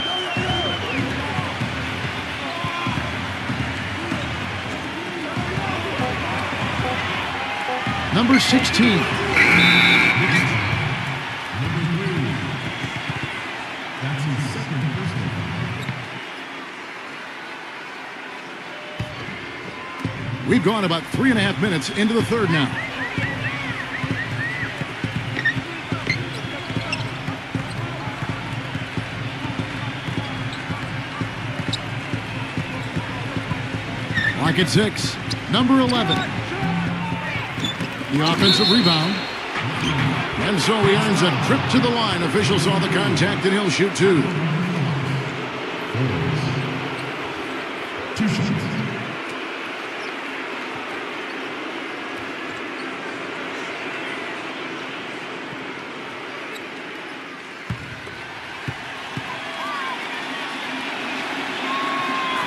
Number 16. Number 3. That's his second personal. We've gone about 3.5 minutes into the third now. Clock at 6. Number 11. The offensive rebound. And so he earns a trip to the line. Officials saw the contact and he'll shoot 2. 2 shots.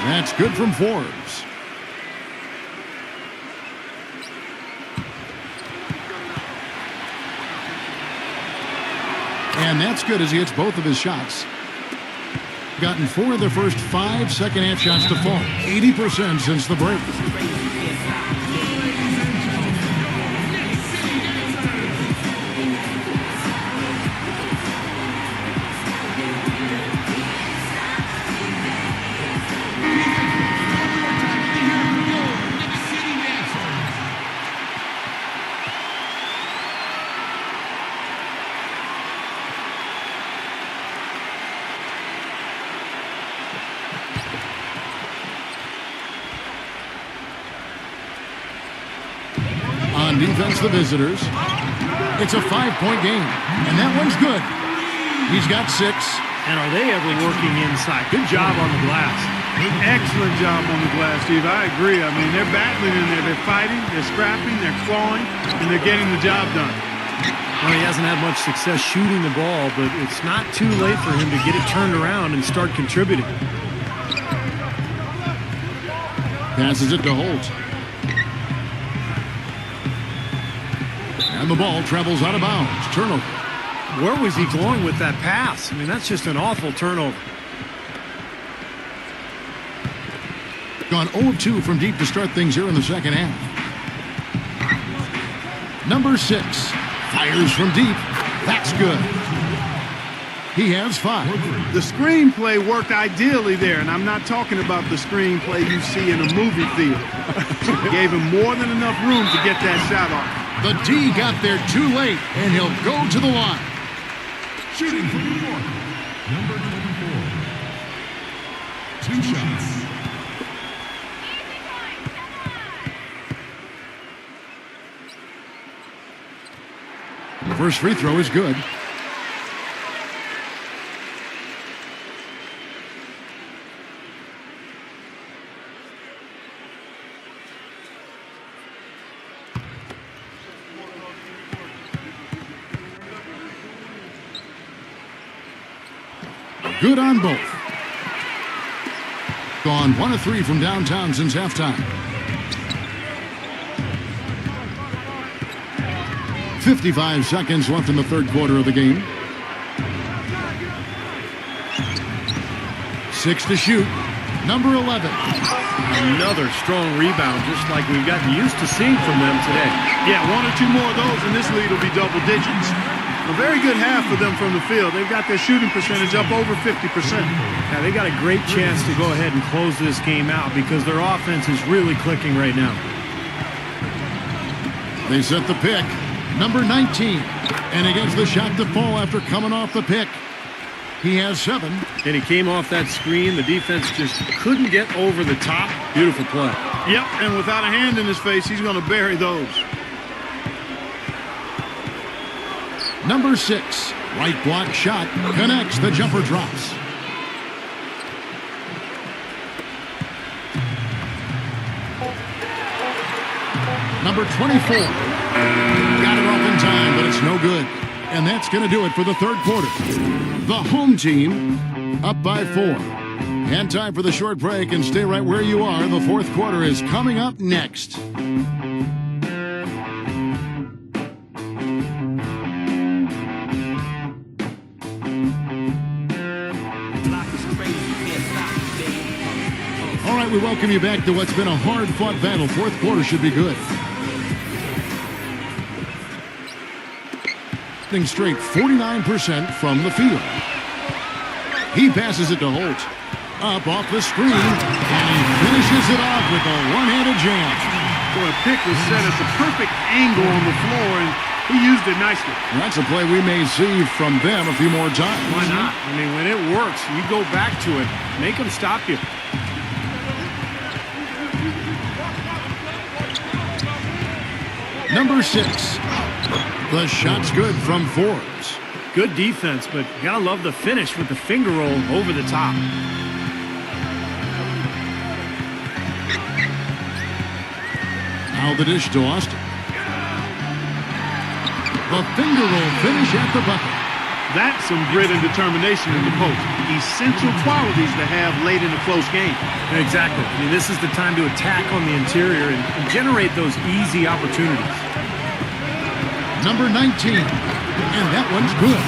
That's good from Forbes. And that's good as he hits both of his shots. Gotten 4 of the first 5 second-half shots to fall. 80% since the break. On defense, the visitors. It's a 5-point game, and that one's good. He's got 6. And are they ever working inside? Good job on the glass. Excellent job on the glass, Steve. I agree. I mean, they're battling in there. They're fighting, they're scrapping, they're clawing, and they're getting the job done. Well, he hasn't had much success shooting the ball, but it's not too late for him to get it turned around and start contributing. Passes it to Holt. And the ball travels out of bounds. Turnover. Where was he going with that pass? I mean, that's just an awful turnover. Gone 0 of 2 from deep to start things here in the second half. Number 6. Fires from deep. That's good. He has 5. The screenplay worked ideally there, and I'm not talking about the screenplay you see in a movie theater. Gave him more than enough room to get that shot off. The D got there too late, and he'll go to the line. Shooting from New York. Number 24. 2 shots. First free throw is good. Good on both. Gone 1 of 3 from downtown since halftime. 55 seconds left in the third quarter of the game. 6 to shoot. Number 11. Another strong rebound, just like we've gotten used to seeing from them today. Yeah, 1 or 2 more of those, and this lead will be double digits. A very good half for them from the field. They've got their shooting percentage up over 50%. Now, they got a great chance to go ahead and close this game out because their offense is really clicking right now. They set the pick. Number 19. And he gets the shot to fall after coming off the pick. He has 7. And he came off that screen. The defense just couldn't get over the top. Beautiful play. Yep, and without a hand in his face, he's going to bury those. Number 6. Right block shot. Connects. The jumper drops. Number 24. Got it off in time, but it's no good. And that's going to do it for the third quarter. The home team up by 4. And time for the short break, and stay right where you are. The fourth quarter is coming up next. All right, we welcome you back to what's been a hard-fought battle. Fourth quarter should be good. Straight 49% from the field. He passes it to Holt. Up off the screen, and he finishes it off with a one-handed jam. Boy, a pick was set at the perfect angle on the floor, and he used it nicely. That's a play we may see from them a few more times. Why not? I mean, when it works, you go back to it. Make them stop you. Number 6. The shot's good from Forbes. Good defense, but you gotta love the finish with the finger roll over the top. Now the dish to Austin. The finger roll finish at the bucket. That's some grit and determination in the post. Essential qualities to have late in a close game. Exactly. I mean, this is the time to attack on the interior and generate those easy opportunities. Number 19. And that one's good.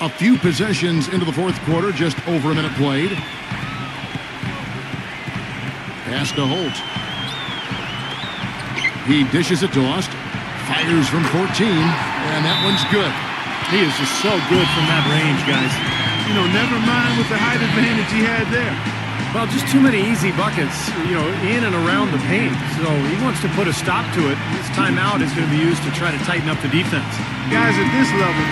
A few possessions into the fourth quarter, just over a minute played. Pass to Holt. He dishes it to Austin. Fires from 14, and that one's good. He is just so good from that range, guys. You know, never mind with the height advantage he had there. Well, just too many easy buckets, you know, in and around the paint. So he wants to put a stop to it. This timeout is going to be used to try to tighten up the defense. Guys at this level,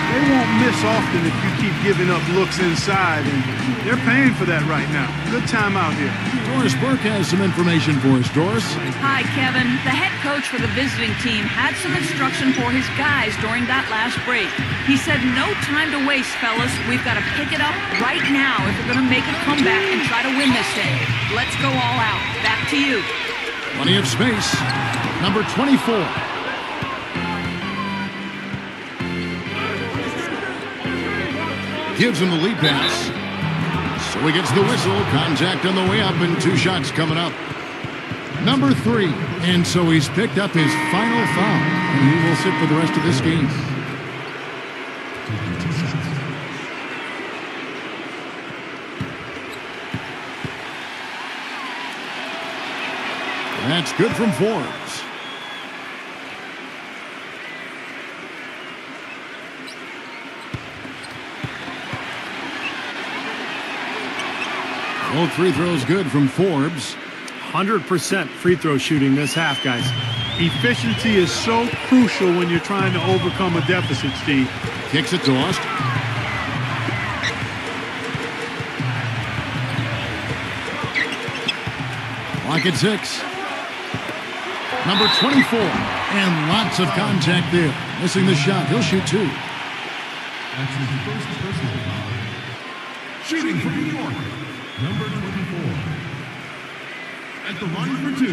they won't miss often if you keep giving up looks inside, and they're paying for that right now. Good timeout here. Doris Burke has some information for us. Doris? Hi, Kevin. The head coach for the visiting team had some instruction for his guys during that last break. He said, no time to waste, fellas. We've got to pick it up right now if we're going to make a comeback and try to win this thing. Let's go all out. Back to you. Plenty of space. Number 24. Gives him the lead pass. So he gets the whistle. Contact on the way up, and 2 shots coming up. Number 3. And so he's picked up his final foul, and he will sit for the rest of this game. That's good from Forbes. Both free throws good from Forbes. 100% free throw shooting this half, guys. Efficiency is so crucial when you're trying to overcome a deficit, Steve. Kicks it to Austin. Clock at 6. Number 24. And lots of contact there. Missing the shot. He'll shoot 2. That's his first personal foul. Shooting from New York, number 24. At the line for 2.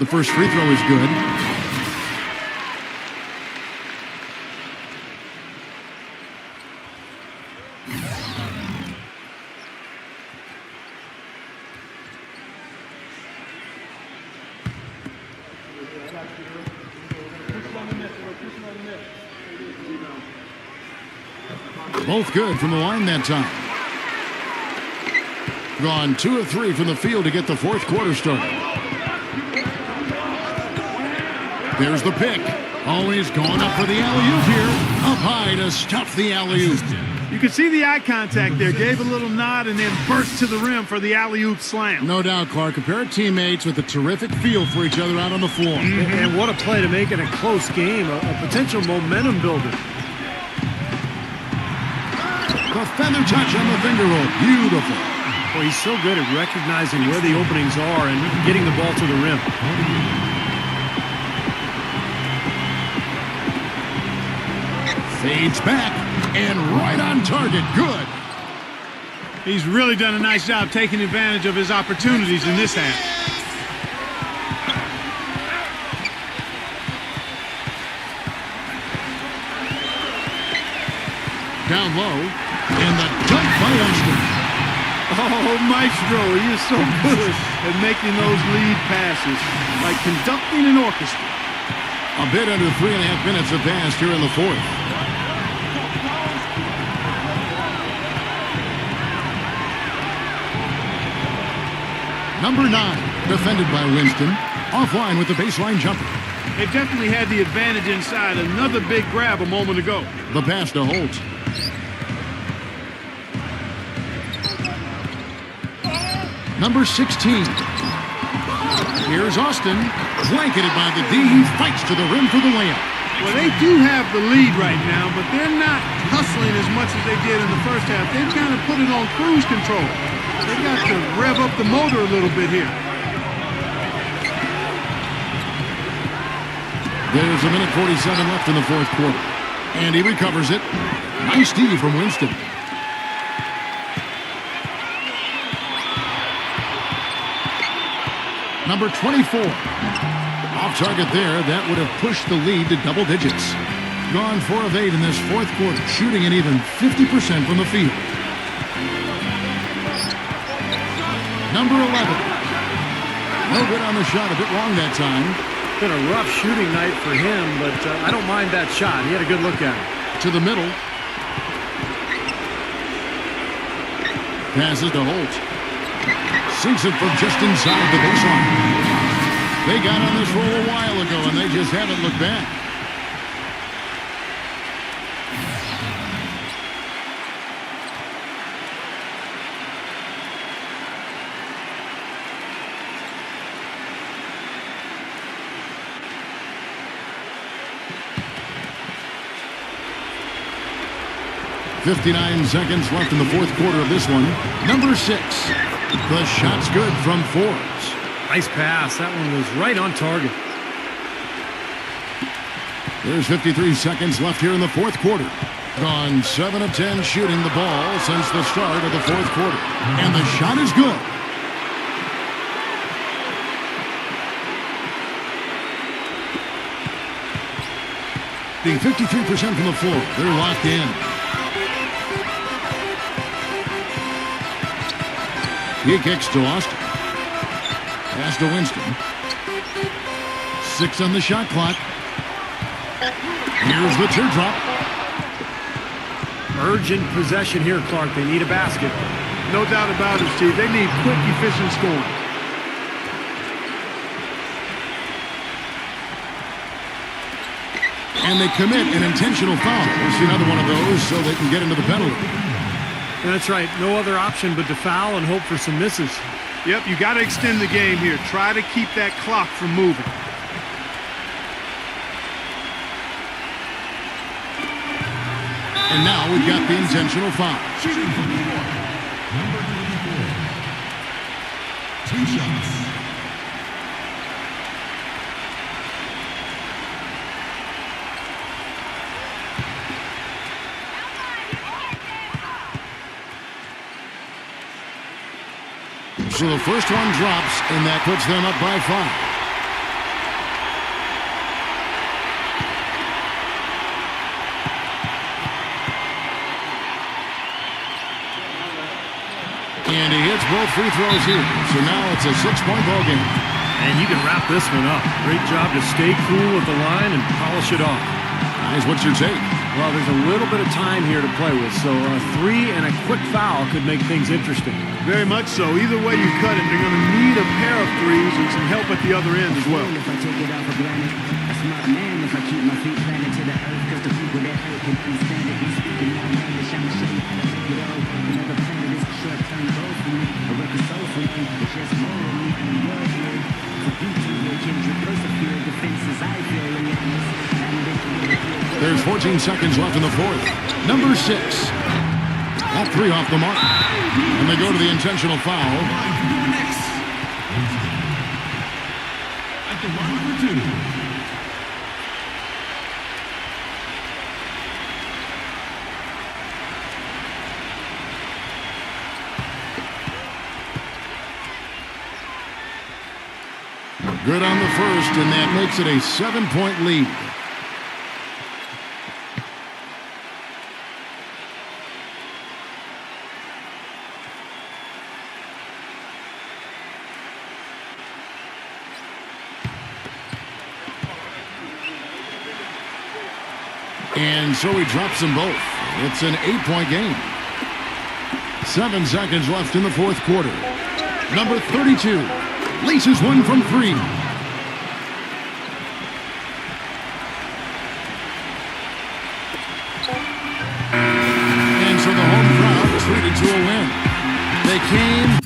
The first free throw is good. Both good from the line that time. Gone 2 of 3 from the field to get the fourth quarter started. There's the pick. Always going up for the alley-oop here. Up high to stuff the alley-oop. You can see the eye contact there. Gave a little nod and then burst to the rim for the alley-oop slam. No doubt, Clark. A pair of teammates with a terrific feel for each other out on the floor. And what a play to make it a close game. A potential momentum builder. The feather touch on the finger roll. Beautiful. Well, he's so good at recognizing where the openings are and getting the ball to the rim. Fades back and right on target. Good. He's really done a nice job taking advantage of his opportunities in this half. Down low. And the dunk by Austin. Oh, Maestro, he is so good at making those lead passes, like conducting an orchestra. A bit under 3.5 minutes have passed here in the fourth. Number 9, defended by Winston. Offline with the baseline jumper. They definitely had the advantage inside. Another big grab a moment ago. The pass to Holt. Number 16. Here's Austin. Blanketed by the D. Fights to the rim for the layup. Well, they do have the lead right now, but they're not hustling as much as they did in the first half. They've kind of put it on cruise control. They've got to rev up the motor a little bit here. There's 1:47 left in the fourth quarter. And he recovers it. Nice D from Winston. Number 24. Off target there. That would have pushed the lead to double digits. Gone 4 of 8 in this fourth quarter, shooting an even 50% from the field. Number 11. No good on the shot. A bit long that time. Been a rough shooting night for him, but I don't mind that shot. He had a good look at it. To the middle. Passes to Holt. Sinks it from just inside the baseline. They got on this roll a while ago, and they just haven't looked back. .59 seconds left in the fourth quarter of this one. Number 6. The shot's good from Forbes. Nice pass. That one was right on target. There's 53 seconds left here in the fourth quarter. Gone 7 of 10 shooting the ball since the start of the fourth quarter. And the shot is good. Being 53% from the floor. They're locked in. He kicks to Austin. Pass to Winston. 6 on the shot clock. Here's the teardrop. Urgent possession here, Clark. They need a basket. No doubt about it, Steve. They need quick, efficient scoring. And they commit an intentional foul. We'll see another one of those so they can get into the penalty. That's right. No other option but to foul and hope for some misses. Yep, you got to extend the game here. Try to keep that clock from moving. And now we've got the intentional foul. Shooting from New York, number 24. 2 shots. So the first one drops, and that puts them up by 5. And he hits both free throws here. So now it's a 6-point ball game. And you can wrap this one up. Great job to stay cool at the line and polish it off. Guys, what's your take? Well, there's a little bit of time here to play with, so a 3 and a quick foul could make things interesting. Very much so. Either way you cut it, they're going to need a pair of threes and some help at the other end as well. If I take it off for granted, a smart man if I keep my feet planted to the earth, because the people that hurt can understand it. He's speaking out language, I'ma show you how to make it all. Another planet is a short-term goal for me. A record soul for me. It's just more of me and more of you. For you to hear Kendrick persevere, defenses I feel relentless. There's 14 seconds left in the fourth. Number 6. That 3 off the mark. And they go to the intentional foul. At the line for 2. Good on the first, and that makes it a 7-point lead. And so he drops them both. It's an 8-point game. 7 seconds left in the fourth quarter. Number 32 laces one from 3. And so the home crowd treated to a win. They came,